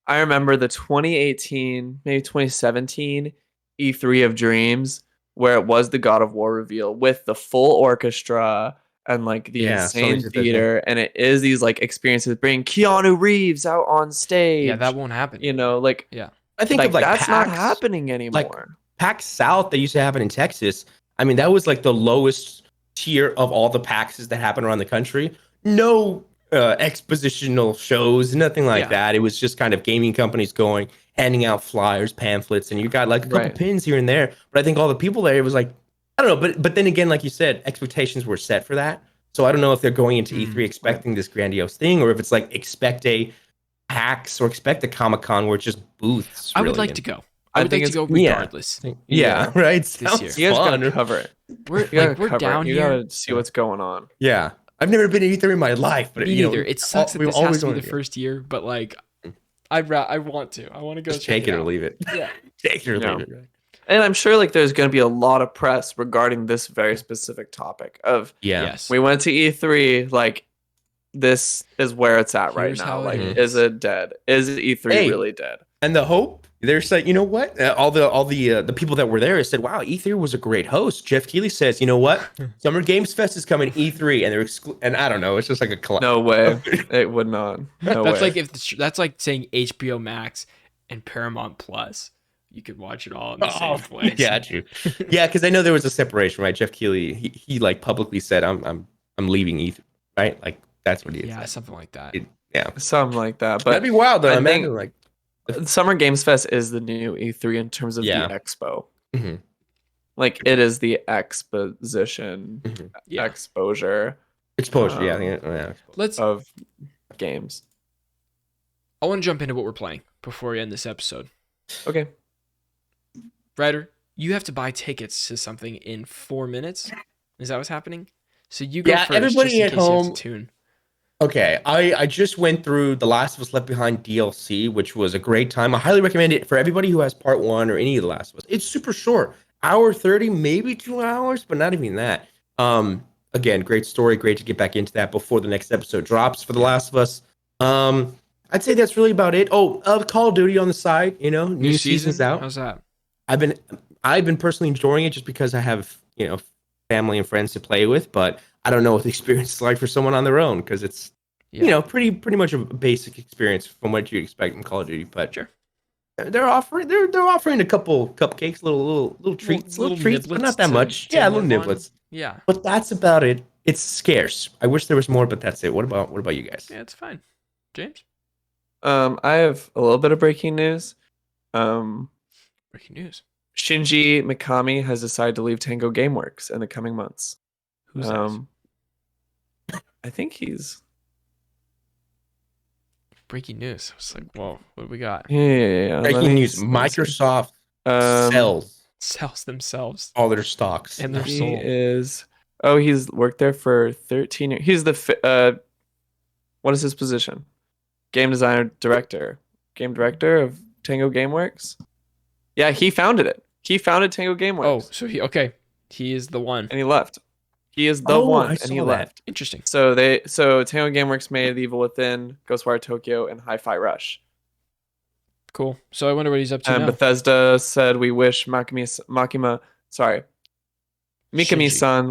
I remember the 2018, maybe 2017 E3 of Dreams, where it was the God of War reveal with the full orchestra and like the insane theater, and it is these like experiences, bringing Keanu Reeves out on stage. Yeah, that won't happen. I think like, that's PAX, not happening anymore. Like PAX South that used to happen in Texas. I mean, that was like the lowest tier of all the PAXs that happen around the country. No expositional shows, nothing like that. It was just kind of gaming companies going, handing out flyers, pamphlets, and you got like a couple pins here and there. But I think all the people there, it was like, I don't know. But then again, like you said, expectations were set for that. So I don't know if they're going into E3 expecting this grandiose thing, or if it's like expect a PAX or expect a Comic-Con where it's just booths. I would like to go. I would like to go regardless. Yeah, right. This year. You guys gotta cover it. We're down here. You gotta see what's going on. Yeah. I've never been to E3 in my life, but me neither. It sucks that this has to be the first year, but like, I want to. I want to go Just check take it or leave it. Yeah. Take it or Yeah. leave it. And I'm sure like there's going to be a lot of press regarding this very specific topic of Yes. we went to E3, like this is where it's at right Here's now. how it Like, is. is it dead? Is E3 really dead? And the hope, there's like, you know what? All the people that were there said, wow, E3 was a great host. Jeff Keighley says, you know what? Summer Games Fest is coming E3, and and I don't know, it's just like a No way. It would not. No That's way. like that's like saying HBO Max and Paramount Plus. You could watch it all in the same place. Got you. Yeah, because I know there was a separation, right? Jeff Keighley, he like publicly said, I'm leaving E3, right? Like that's what he said. Something like that. Something like that. But that'd be wild though. I think like Summer Games Fest is the new E3 in terms of the expo. Mm-hmm. Like it is the exposition, exposure, exposure. Let's of games. I want to jump into what we're playing before we end this episode. Okay. Ryder, you have to buy tickets to something in 4 minutes. Is that what's happening? So you go first. Everybody just in at case you have home. to tune. Okay, I just went through The Last of Us Left Behind DLC, which was a great time. I highly recommend it for everybody who has part 1 or any of The Last of Us. It's super short, hour 30, maybe 2 hours, but not even that. Again, great story, great to get back into that before the next episode drops for The Last of Us. I'd say that's really about it. Oh, Call of Duty on the side, new season's out. How's that? I've been personally enjoying it just because I have, family and friends to play with, but I don't know what the experience is like for someone on their own because it's pretty much a basic experience from what you expect from Call of Duty. But sure, they're offering a couple cupcakes, little treats, but not that much. Yeah, little niblets. Yeah, but that's about it. It's scarce. I wish there was more, but that's it. What about you guys? Yeah, it's fine. James? I have a little bit of breaking news. Breaking news. Shinji Mikami has decided to leave Tango Gameworks in the coming months. Who's that? I think he's breaking news. I was like, whoa, what do we got? Yeah. Breaking news. Microsoft sells themselves all their stocks and their soul. He's worked there for 13 years. He's what is his position? Game director of Tango Gameworks. Yeah, he founded it. He founded Tango Gameworks. Oh, so he is the one. And he left. He is the one, and he left. Interesting. So Tango Gameworks made The Evil Within, Ghostwire Tokyo, and Hi-Fi Rush. Cool. So I wonder what he's up to now. Bethesda said we wish Mikami-san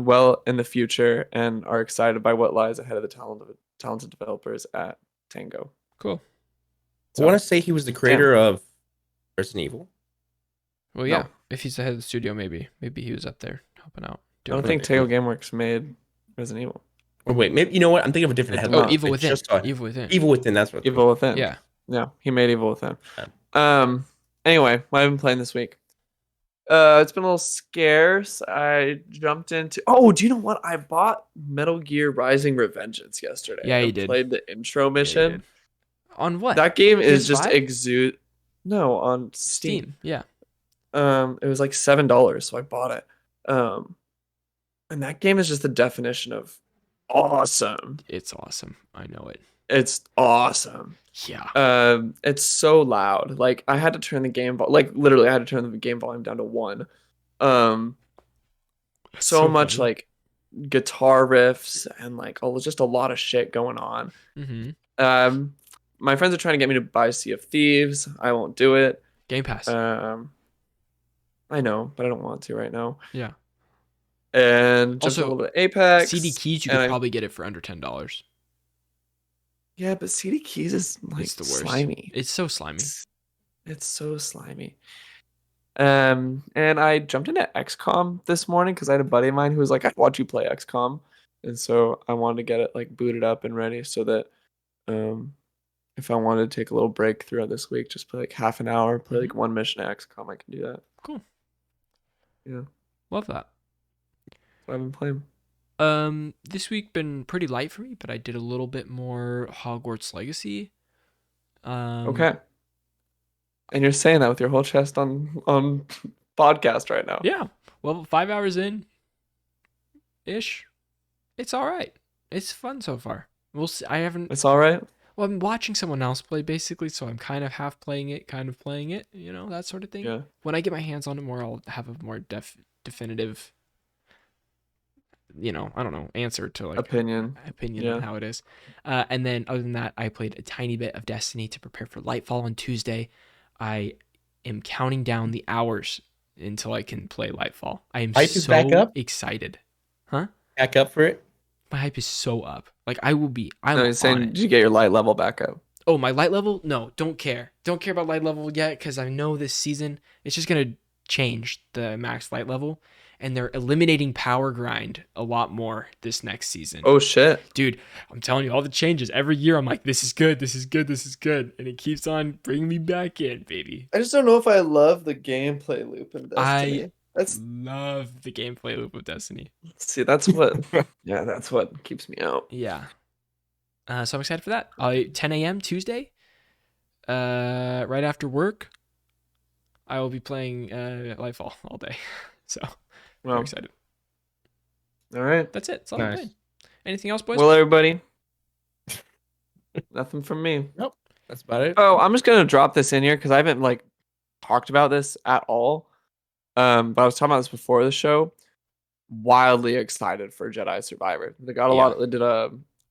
well in the future and are excited by what lies ahead of the talented developers at Tango. Cool. So, I want to say he was the creator of Resident Evil. Well, yeah. No. If he's the head of the studio, maybe he was up there helping out. I don't think Tango Gameworks made Resident Evil. Oh wait, maybe you know what? I'm thinking of a different head. Oh, Evil Within. Evil Within. Evil Within. That's what. Evil Within. Yeah. He made Evil Within. Anyway, what I've been playing this week. It's been a little scarce. I jumped into. Oh, do you know what? I bought Metal Gear Rising: Revengeance yesterday. Yeah, you did. Played the intro mission. On what? That game is just No, on Steam. Yeah. It was like $7, so I bought it. And that game is just the definition of awesome. It's awesome. I know it. It's awesome. Yeah. It's so loud. Like I had to turn the game literally I had to turn the game volume down to 1. So much funny. Like guitar riffs and like just a lot of shit going on. Mm-hmm. My friends are trying to get me to buy Sea of Thieves. I won't do it. Gamepass. I know, but I don't want to right now. Yeah. And just a little bit of Apex. CD Keys, you could probably get it for under $10. Yeah, but CD Keys is like it's the worst. Slimy. It's so slimy. It's so slimy. And I jumped into XCOM this morning because I had a buddy of mine who was like, "I watch you play XCOM," and so I wanted to get it like booted up and ready so that if I wanted to take a little break throughout this week, just play like half an hour, play like one mission at XCOM, I can do that. Cool. Yeah. Love that. What I've been playing. This week been pretty light for me, but I did a little bit more Hogwarts Legacy. Okay. And you're saying that with your whole chest on podcast right now. Yeah. Well, 5 hours in ish. It's all right. It's fun so far. We'll see. It's all right. Well, Well, I'm watching someone else play basically, so I'm kind of half playing it, kind of playing it, that sort of thing. Yeah. When I get my hands on it more, I'll have a more definitive, I don't know, answer to like opinion on how it is. And then other than that, I played a tiny bit of Destiny to prepare for Lightfall on Tuesday. I am counting down the hours until I can play Lightfall. I am so excited. Huh? Back up for it? My hype is so up. Like I'm saying, did you get your light level back up? Oh, my light level? No, don't care. Don't care about light level yet because I know this season it's just going to change the max light level. And they're eliminating power grind a lot more this next season. Oh, shit. Dude, I'm telling you, all the changes. Every year I'm like, this is good, this is good, this is good. And it keeps on bringing me back in, baby. I just don't know if I love the gameplay loop in Destiny. Love the gameplay loop of Destiny. See, that's what that's what keeps me out. Yeah. So I'm excited for that. 10 a.m. Tuesday, right after work, I will be playing Lightfall all day. So I'm excited. All right. That's it. That's all I'm playing. Anything else, boys? Well, everybody, nothing from me. Nope. That's about it. Oh, I'm just going to drop this in here because I haven't talked about this at all. But I was talking about this before the show. Wildly excited for Jedi Survivor. They got a lot. They did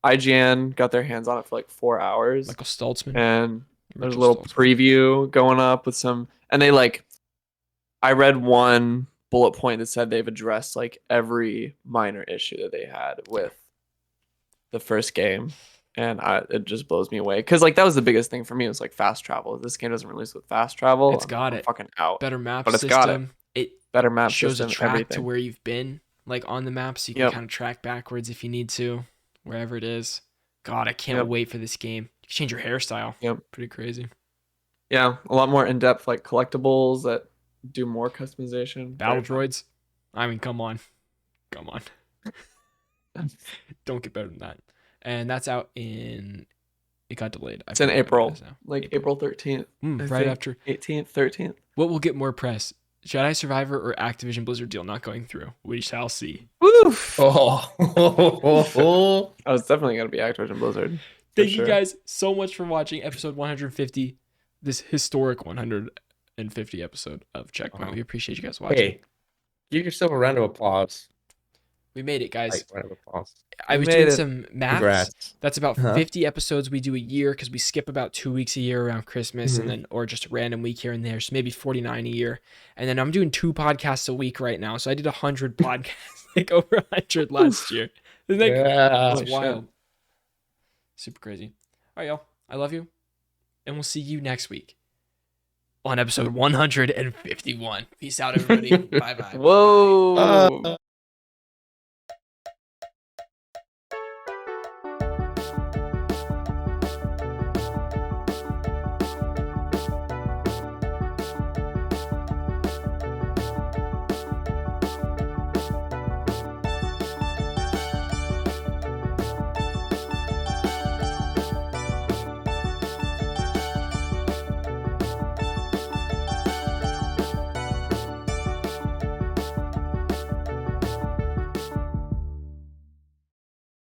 IGN got their hands on it for like 4 hours. Michael Stoltzman. And there's a little preview going up with some, and they I read one bullet point that said they've addressed every minor issue that they had with the first game. And it just blows me away because that was the biggest thing for me. It was fast travel. This game doesn't release with fast travel. It's got I'm fucking out. Better map but system. It's got it. Better map shows system, a track everything. to where you've been on the map, so you can kind of track backwards if you need to, wherever it is. God, I can't wait for this game. You can change your hairstyle. Pretty crazy. Yeah, a lot more in-depth collectibles that do more customization. Battle droids. I mean, come on. Don't get better than that. And that's out in. It got delayed. It's in April, April 13th. Right after 18th, 13th. What will get more press? Jedi Survivor or Activision Blizzard deal not going through? We shall see. Woof. Oh, it's definitely going to be Activision Blizzard. Thank you guys so much for watching episode 150, this historic 150 episode of Checkpoint. We appreciate you guys watching. Hey, give yourself a round of applause. We made it, guys. Round of applause. I was doing some math. Congrats. That's about 50 episodes we do a year because we skip about 2 weeks a year around Christmas and then or just a random week here and there. So maybe 49 a year. And then I'm doing 2 podcasts a week right now. So I did 100 podcasts, over 100 last year. Isn't that that's wild? Super crazy. All right, y'all. I love you. And we'll see you next week on episode 151. Peace out, everybody. Bye-bye. Whoa.